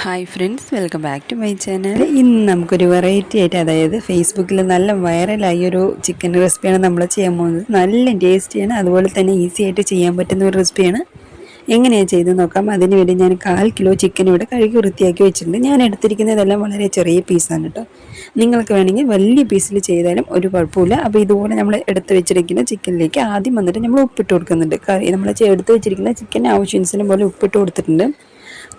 Hi friends, welcome back to my channel. ഇന്ന് നമുക്കൊരു variety ആയിട്ട്, അതായത് ഫേസ്ബുക്കിൽ നല്ല വൈറലായി ഒരു ചിക്കൻ റെസിപ്പിയാണ് നമ്മൾ ചെയ്യാൻ പോകുന്നത്. നല്ല ടേസ്റ്റിയാണ്, അതുപോലെ തന്നെ ഈസി ആയിട്ട് ചെയ്യാൻ പറ്റുന്ന ഒരു റെസിപ്പിയാണ്. എങ്ങനെയാണ് ചെയ്ത് നോക്കാം. അതിനുവേണ്ടി ഞാൻ 1/4 കിലോ ചിക്കൻ ഇവിടെ കഴുകി വൃത്തിയാക്കി വെച്ചിട്ടുണ്ട്. ഞാൻ എടുത്തിരിക്കുന്നതെല്ലാം വളരെ ചെറിയ പീസാണ് കേട്ടോ. നിങ്ങൾക്ക് വേണമെങ്കിൽ വലിയ പീസിൽ ചെയ്താലും ഒരു കുഴപ്പമില്ല. അപ്പോൾ ഇതുപോലെ നമ്മൾ എടുത്ത് വെച്ചിരിക്കുന്ന ചിക്കനിലേക്ക് ആദ്യം വന്നിട്ട് നമ്മൾ ഉപ്പിട്ട് കൊടുക്കുന്നുണ്ട്. നമ്മൾ എടുത്ത് വെച്ചിരിക്കുന്ന ചിക്കൻ ആവശ്യത്തിന് പോലെ ഉപ്പിട്ട് കൊടുത്തിട്ടുണ്ട്.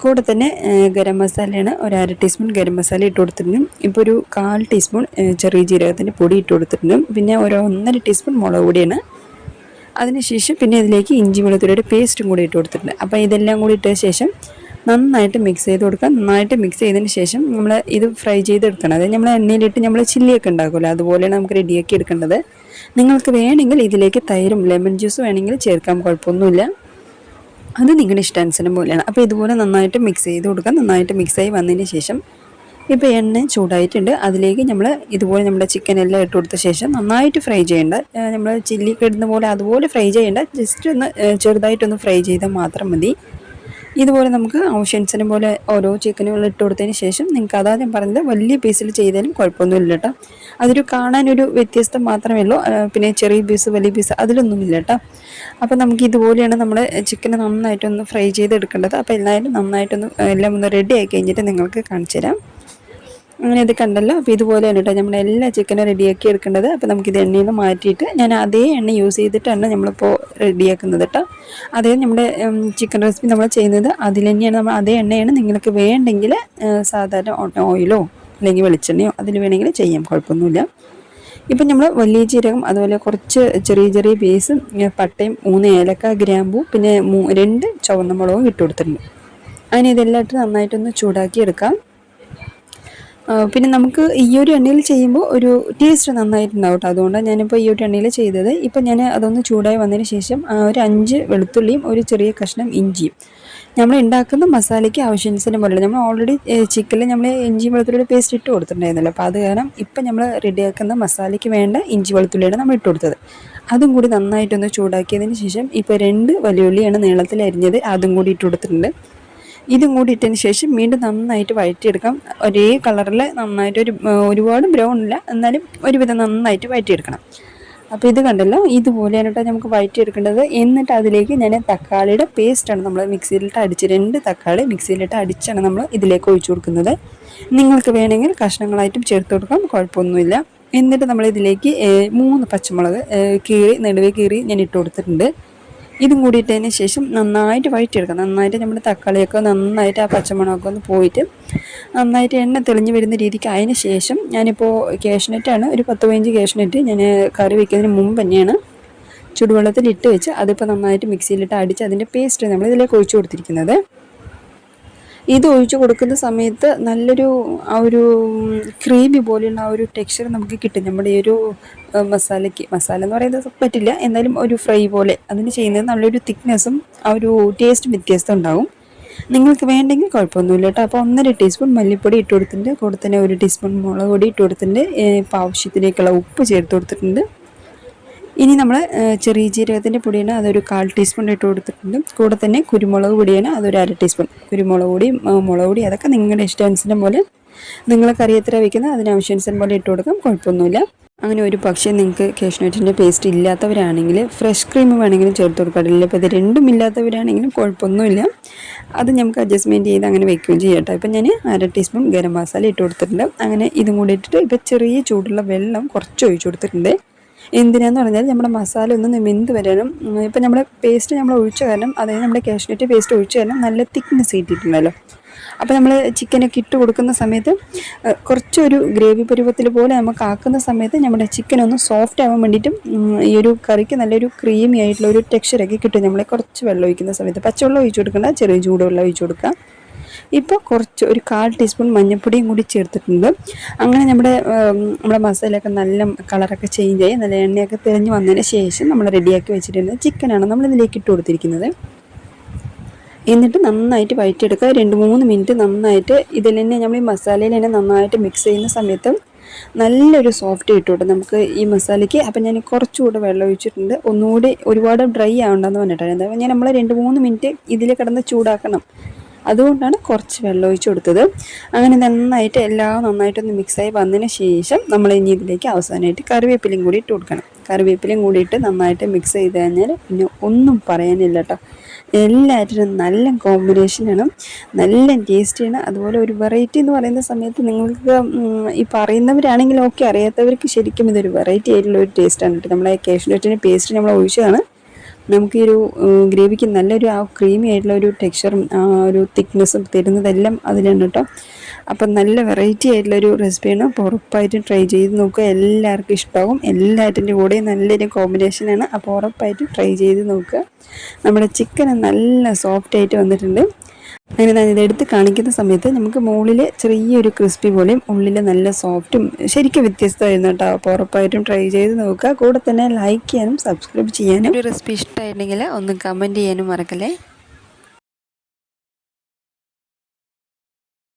കൂടെ തന്നെ ഗരം മസാലയാണ്, ഒരു 1/2 ടീസ്പൂൺ ഗരം മസാല ഇട്ട് കൊടുത്തിട്ടുണ്ട്. ഇപ്പോൾ ഒരു 1/4 ടീസ്പൂൺ ചെറിയ ജീരകത്തിൻ്റെ പൊടി ഇട്ട് കൊടുത്തിട്ടുണ്ട്. പിന്നെ ഒരു 1.5 ടീസ്പൂൺ മുളക് പൊടിയാണ്. അതിനുശേഷം പിന്നെ ഇതിലേക്ക് ഇഞ്ചി വെളുത്തുള്ളിയുടെ പേസ്റ്റും കൂടി ഇട്ട് കൊടുത്തിട്ടുണ്ട്. അപ്പോൾ ഇതെല്ലാം കൂടി ഇട്ട ശേഷം നന്നായിട്ട് മിക്സ് ചെയ്ത് കൊടുക്കാം. നന്നായിട്ട് മിക്സ് ചെയ്തതിന് ശേഷം നമ്മൾ ഇത് ഫ്രൈ ചെയ്തെടുക്കണം. അതായത് നമ്മൾ എണ്ണയിലിട്ട് നമ്മൾ ചില്ലിയൊക്കെ ഉണ്ടാക്കുമല്ലോ, അതുപോലെയാണ് നമുക്ക് റെഡിയാക്കി എടുക്കേണ്ടത്. നിങ്ങൾക്ക് വേണമെങ്കിൽ ഇതിലേക്ക് തൈരും ലെമൺ ജ്യൂസ് വേണമെങ്കിൽ ചേർക്കാം, കുഴപ്പമൊന്നുമില്ല. അത് നിങ്ങളുടെ ഇഷ്ടാനുസരണം പോലെയാണ്. അപ്പോൾ ഇതുപോലെ നന്നായിട്ട് മിക്സ് ചെയ്ത് കൊടുക്കാം. നന്നായിട്ട് മിക്സായി വന്നതിന് ശേഷം ഇപ്പോൾ എണ്ണ ചൂടായിട്ടുണ്ട്. അതിലേക്ക് നമ്മൾ ഇതുപോലെ നമ്മുടെ ചിക്കൻ എല്ലാം ഇട്ട് കൊടുത്ത ശേഷം നന്നായിട്ട് ഫ്രൈ ചെയ്യേണ്ട, നമ്മൾ ചില്ലിക്ക് ഇടുന്ന പോലെ അതുപോലെ ഫ്രൈ ചെയ്യേണ്ട, ജസ്റ്റ് ഒന്ന് ചെറുതായിട്ടൊന്ന് ഫ്രൈ ചെയ്താൽ മാത്രം മതി. ഇതുപോലെ നമുക്ക് ആവശ്യാനുസരണം പോലെ ഓരോ ചിക്കനുകൾ ഇട്ട് കൊടുത്തതിന് ശേഷം നിങ്ങൾക്ക് അതാ ഞാൻ പറഞ്ഞത്, വലിയ പീസിൽ ചെയ്താലും കുഴപ്പമൊന്നുമില്ല കേട്ടോ. അതൊരു കാണാനൊരു വ്യത്യസ്തം മാത്രമേ ഉള്ളൂ. പിന്നെ ചെറിയ പീസ് വലിയ പീസ് അതിലൊന്നുമില്ല കേട്ടോ. അപ്പോൾ നമുക്ക് ഇതുപോലെയാണ് നമ്മൾ ചിക്കന് നന്നായിട്ടൊന്ന് ഫ്രൈ ചെയ്തെടുക്കേണ്ടത്. അപ്പോൾ എല്ലാവരും നന്നായിട്ടൊന്ന് എല്ലാം ഒന്ന് റെഡി ആയി കഴിഞ്ഞിട്ട് നിങ്ങൾക്ക് കാണിച്ചു തരാം. അങ്ങനെ ഇത് കണ്ടല്ലോ. അപ്പോൾ ഇതുപോലെയാണ് കേട്ടോ നമ്മൾ എല്ലാ ചിക്കനും റെഡിയാക്കി എടുക്കേണ്ടത്. അപ്പോൾ നമുക്കിത് എണ്ണയിൽ നിന്ന് മാറ്റിയിട്ട്, ഞാൻ അതേ എണ്ണ യൂസ് ചെയ്തിട്ടാണ് നമ്മളിപ്പോൾ റെഡിയാക്കുന്നത് കേട്ടോ. അതേ നമ്മുടെ ചിക്കൻ റെസിപ്പി നമ്മൾ ചെയ്യുന്നത് അതിൽ തന്നെയാണ്, നമ്മൾ അതേ എണ്ണയാണ്. നിങ്ങൾക്ക് വേണ്ടെങ്കിൽ സാധാരണ ഓയിലോ അല്ലെങ്കിൽ വെളിച്ചെണ്ണയോ അതിൽ വേണമെങ്കിൽ ചെയ്യാം, കുഴപ്പമൊന്നുമില്ല. ഇപ്പം നമ്മൾ വലിയ ജീരകം, അതുപോലെ കുറച്ച് ചെറിയ ചെറിയ പീസ് പട്ടയും 3 ഏലക്ക, ഗ്രാമ്പൂ, പിന്നെ 2 ചുവന്ന മുളകും ഇട്ട് കൊടുത്തിട്ടുണ്ട്. അങ്ങനെ ഇതെല്ലാം ഇട്ട് നന്നായിട്ടൊന്ന് ചൂടാക്കി എടുക്കാം. പിന്നെ നമുക്ക് ഈ ഒരു എണ്ണയിൽ ചെയ്യുമ്പോൾ ഒരു ടേസ്റ്റ് നന്നായിട്ടുണ്ടാവും കേട്ടോ. അതുകൊണ്ടാണ് ഞാനിപ്പോൾ ഈ ഒരു എണ്ണയിൽ ചെയ്തത്. ഇപ്പം ഞാൻ അതൊന്ന് ചൂടായി വന്നതിന് ശേഷം ഒരു 5 വെളുത്തുള്ളിയും ഒരു ചെറിയ കഷ്ണം ഇഞ്ചിയും, നമ്മൾ ഉണ്ടാക്കുന്ന മസാലയ്ക്ക് ആവശ്യാനുസരണം പോലെ, നമ്മൾ ഓൾറെഡി ചിക്കനിൽ നമ്മൾ ഇഞ്ചി വെളുത്തുള്ളിയുടെ പേസ്റ്റ് ഇട്ട് കൊടുത്തിട്ടുണ്ടായിരുന്നല്ലോ. അപ്പോൾ അത് കാരണം ഇപ്പം നമ്മൾ റെഡിയാക്കുന്ന മസാലയ്ക്ക് വേണ്ട ഇഞ്ചി വെളുത്തുള്ളിയാണ് നമ്മൾ ഇട്ട് കൊടുത്തത്. അതും കൂടി നന്നായിട്ടൊന്ന് ചൂടാക്കിയതിന് ശേഷം ഇപ്പോൾ 2 വലിയുള്ളിയാണ് നീളത്തിൽ അരിഞ്ഞത്, അതും കൂടി ഇട്ട് കൊടുത്തിട്ടുണ്ട്. ഇതും കൂടി ഇട്ടതിന് ശേഷം വീണ്ടും നന്നായിട്ട് വഴറ്റിയെടുക്കാം. ഒരേ കളറിൽ നന്നായിട്ട്, ഒരുപാട് ബ്രൗൺ ഇല്ല, എന്നാലും ഒരുവിധം നന്നായിട്ട് വഴറ്റിയെടുക്കണം. അപ്പോൾ ഇത് കണ്ടല്ലോ, ഇതുപോലെയാണ് കേട്ടോ നമുക്ക് വഴറ്റിയെടുക്കേണ്ടത്. എന്നിട്ട് അതിലേക്ക് ഞാൻ തക്കാളിയുടെ പേസ്റ്റാണ് നമ്മൾ മിക്സിയിലിട്ട് അടിച്ച്, 2 തക്കാളി മിക്സിയിലിട്ട് അടിച്ചാണ് നമ്മൾ ഇതിലേക്ക് ഒഴിച്ചു കൊടുക്കുന്നത്. നിങ്ങൾക്ക് വേണമെങ്കിൽ കഷ്ണങ്ങളായിട്ടും ചേർത്ത് കൊടുക്കാം, കുഴപ്പമൊന്നുമില്ല. എന്നിട്ട് നമ്മൾ ഇതിലേക്ക് 3 പച്ചമുളക് നടുവേ കീറി ഞാൻ ഇട്ട് കൊടുത്തിട്ടുണ്ട്. ഇതും കൂടി ഇട്ടതിന് ശേഷം നന്നായിട്ട് വഴറ്റിയെടുക്കാം. നന്നായിട്ട് നമ്മുടെ തക്കാളിയൊക്കെ നന്നായിട്ട് ആ പച്ചമണമൊക്കെ ഒന്ന് പോയിട്ട് നന്നായിട്ട് എണ്ണ തെളിഞ്ഞ് വരുന്ന രീതിക്ക് അതിന് ശേഷം ഞാനിപ്പോൾ കാഷ്നട്ടാണ്, ഒരു 10-15 കാഷ്നട്ട് ഞാൻ കറി വയ്ക്കുന്നതിന് മുമ്പ് തന്നെയാണ് ചുടുവെള്ളത്തിൽ ഇട്ട് വെച്ച് അതിപ്പോൾ നന്നായിട്ട് മിക്സിയിലിട്ട് അടിച്ച് അതിൻ്റെ പേസ്റ്റ് നമ്മൾ ഇതിലേക്ക് ഒഴിച്ചു കൊടുത്തിരിക്കുന്നത്. ഇത് ഒഴിച്ച് കൊടുക്കുന്ന സമയത്ത് നല്ലൊരു ആ ഒരു ക്രീമി പോലെയുള്ള ആ ഒരു ടെക്സ്ചർ നമുക്ക് കിട്ടും. നമ്മുടെ ഈ ഒരു മസാല എന്ന് പറയുന്നത് പറ്റില്ല, എന്നാലും ഒരു ഫ്രൈ പോലെ അതിന് ചെയ്യുന്നത് നല്ലൊരു തിക്നെസ്സും ആ ഒരു ടേസ്റ്റ് വ്യത്യാസം ഉണ്ടാവും. നിങ്ങൾക്ക് വേണ്ടെങ്കിൽ കുഴപ്പമൊന്നുമില്ല കേട്ടോ. അപ്പോൾ 1.5 ടീസ്പൂൺ മല്ലിപ്പൊടി ഇട്ട് കൊടുത്തിട്ടുണ്ട്. കൂടെ തന്നെ 1 ടീസ്പൂൺ മുളക് പൊടി ഇട്ട് കൊടുത്തിട്ടുണ്ട്. ഇപ്പോൾ ആവശ്യത്തിലേക്കുള്ള ഉപ്പ് ചേർത്ത് കൊടുത്തിട്ടുണ്ട്. ഇനി നമ്മൾ ചെറിയ ജീരകത്തിൻ്റെ പൊടിയാണ്, അതൊരു 1/4 ടീസ്പൂൺ ഇട്ട് കൊടുത്തിട്ടുണ്ട്. കൂടെ തന്നെ കുരുമുളക് പൊടിയാണ്, അതൊരു 1/2 ടീസ്പൂൺ. കുരുമുളക് പൊടി, മുളക് പൊടി അതൊക്കെ നിങ്ങളുടെ ഇഷ്ടാനുസരണം പോലെ, നിങ്ങൾ കറി എത്ര വയ്ക്കുന്നത് അതിനാവശ്യാനുസരണം പോലെ ഇട്ട് കൊടുക്കാം, കുഴപ്പമൊന്നുമില്ല. അങ്ങനെ ഒരു പക്ഷേ നിങ്ങൾക്ക് കാഷ്നട്ടിൻ്റെ പേസ്റ്റ് ഇല്ലാത്തവരാണെങ്കിൽ ഫ്രഷ് ക്രീം വേണമെങ്കിലും ചേർത്ത് കൊടുക്കാറില്ല. ഇപ്പോൾ ഇത് രണ്ടും ഇല്ലാത്തവരാണെങ്കിലും കുഴപ്പമൊന്നുമില്ല, അത് നമുക്ക് അഡ്ജസ്റ്റ്മെൻറ്റ് ചെയ്ത് അങ്ങനെ വയ്ക്കുകയും ചെയ്യാം കേട്ടോ. ഇപ്പം ഞാൻ 1/2 ടീസ്പൂൺ ഗരം മസാല ഇട്ട് കൊടുത്തിട്ടുണ്ട്. അങ്ങനെ ഇതും കൂടി ഇട്ടിട്ട് ഇപ്പോൾ ചെറിയ ചൂടുള്ള വെള്ളം കുറച്ച് ഒഴിച്ച് കൊടുത്തിട്ടുണ്ട്. എന്തിനാന്ന് പറഞ്ഞാൽ നമ്മുടെ മസാല ഒന്ന് വെന്ത് വരാനും, ഇപ്പം നമ്മുടെ പേസ്റ്റ് നമ്മൾ ഒഴിച്ച കാരണം, അതായത് നമ്മുടെ കാഷ്നട്ട് പേസ്റ്റ് ഒഴിച്ച കാരണം നല്ല തിക്നെസ് കിട്ടിയിട്ടുണ്ടല്ലോ. അപ്പോൾ നമ്മൾ ചിക്കനൊക്കെ ഇട്ട് കൊടുക്കുന്ന സമയത്ത് കുറച്ചൊരു ഗ്രേവി പരുവത്തിൽ പോലെ നമുക്ക് ആക്കുന്ന സമയത്ത് നമ്മുടെ ചിക്കൻ ഒന്ന് സോഫ്റ്റ് ആവാൻ വേണ്ടിയിട്ടും ഈ ഒരു കറിക്ക് നല്ലൊരു ക്രീമി ആയിട്ടുള്ള ഒരു ടെക്സ്ചറൊക്കെ കിട്ടും. നമ്മൾ കുറച്ച് വെള്ളം ഒഴിക്കുന്ന സമയത്ത് പച്ചവെള്ളം ഒഴിച്ച് കൊടുക്കേണ്ട, ചെറിയ ചൂടുവെള്ളം ഒഴിച്ച് കൊടുക്കുക. ഇപ്പോൾ കുറച്ച് ഒരു 1/4 ടീസ്പൂൺ മഞ്ഞൾപ്പൊടിയും കൂടി ചേർത്തിട്ടുണ്ട്. അങ്ങനെ നമ്മുടെ മസാലയൊക്കെ നല്ല കളറൊക്കെ ചേഞ്ച് ആയി നല്ല എണ്ണയൊക്കെ തെളിഞ്ഞ് വന്നതിന് ശേഷം നമ്മൾ റെഡിയാക്കി വെച്ചിട്ടുണ്ട് ചിക്കനാണ് നമ്മളിതിലേക്ക് ഇട്ട് കൊടുത്തിരിക്കുന്നത്. എന്നിട്ട് നന്നായിട്ട് വഴറ്റിയെടുക്കുക. 2-3 മിനിറ്റ് നന്നായിട്ട് ഇതിൽ തന്നെ നമ്മൾ ഈ മസാലയിൽ തന്നെ നന്നായിട്ട് മിക്സ് ചെയ്യുന്ന സമയത്ത് നല്ലൊരു സോഫ്റ്റ് കിട്ടും നമുക്ക് ഈ മസാലയ്ക്ക്. അപ്പം ഞാൻ കുറച്ചുകൂടെ വെള്ളം ഒഴിച്ചിട്ടുണ്ട്, ഒന്നുകൂടി ഒരുപാട് ഡ്രൈ ആവണ്ടെന്ന് പറഞ്ഞിട്ടാണ്. എന്താ ഞാൻ നമ്മൾ 2-3 മിനിറ്റ് ഇതിൽ കിടന്ന് ചൂടാക്കണം. അതുകൊണ്ടാണ് കുറച്ച് വെള്ളം ഒഴിച്ച് കൊടുത്തത്. അങ്ങനെ നന്നായിട്ട് എല്ലാം നന്നായിട്ടൊന്ന് മിക്സായി വന്നതിന് ശേഷം നമ്മൾ ഇനി ഇതിലേക്ക് അവസാനമായിട്ട് കറിവേപ്പിലയും കൂടി ഇട്ട് കൊടുക്കണം. കറിവേപ്പിലയും കൂടിയിട്ട് നന്നായിട്ട് മിക്സ് ചെയ്ത് കഴിഞ്ഞാൽ പിന്നെ ഒന്നും പറയാനില്ല കേട്ടോ. എല്ലാറ്റിനും നല്ല കോമ്പിനേഷനാണ്, നല്ല ടേസ്റ്റിയാണ്. അതുപോലെ ഒരു വെറൈറ്റി എന്ന് പറയുന്ന സമയത്ത് നിങ്ങൾക്ക് ഈ പറയുന്നവരാണെങ്കിൽ ഓക്കെ, അറിയാത്തവർക്ക് ശരിക്കും ഇതൊരു വെറൈറ്റി ആയിട്ടുള്ള ഒരു ടേസ്റ്റാണ് കേട്ടോ. നമ്മളെ കാഷ്യൂനട്ടിൻ്റെ പേസ്റ്റ് നമ്മൾ ഒഴിച്ചതാണ്. നമുക്ക് ഈ ഒരു ഗ്രേവിക്ക് നല്ലൊരു ആ ക്രീമി ആയിട്ടുള്ള ഒരു ടെക്സ്ചറും ആ ഒരു തിക്നെസ്സും തരുന്നതെല്ലാം അതിലാണ് കേട്ടോ. അപ്പം നല്ല വെറൈറ്റി ആയിട്ടുള്ളൊരു റെസിപ്പിയാണ്. അപ്പോൾ ഉറപ്പായിട്ടും ട്രൈ ചെയ്ത് നോക്കുക, എല്ലാവർക്കും ഇഷ്ടമാകും. എല്ലാറ്റിൻ്റെ കൂടെയും നല്ലൊരു കോമ്പിനേഷനാണ്. അപ്പോൾ ഉറപ്പായിട്ടും ട്രൈ ചെയ്ത് നോക്കുക. നമ്മുടെ ചിക്കൻ നല്ല സോഫ്റ്റ് ആയിട്ട് വന്നിട്ടുണ്ട്. അങ്ങനെ ഞാൻ ഇതെടുത്ത് കാണിക്കുന്ന സമയത്ത് നമുക്ക് മുകളിൽ ചെറിയൊരു ക്രിസ്പി പോലെയും ഉള്ളിൽ നല്ല സോഫ്റ്റും ശരിക്കും വ്യത്യസ്തമായിരുന്നു കേട്ടോ. അപ്പോൾ ഉറപ്പായിട്ടും ട്രൈ ചെയ്ത് നോക്കുക. കൂടെ തന്നെ ലൈക്ക് ചെയ്യാനും സബ്സ്ക്രൈബ് ചെയ്യാനും, ഒരു റെസിപ്പി ഇഷ്ടമായിട്ടുണ്ടെങ്കിൽ ഒന്ന് കമൻറ്റ് ചെയ്യാനും മറക്കല്ലേ.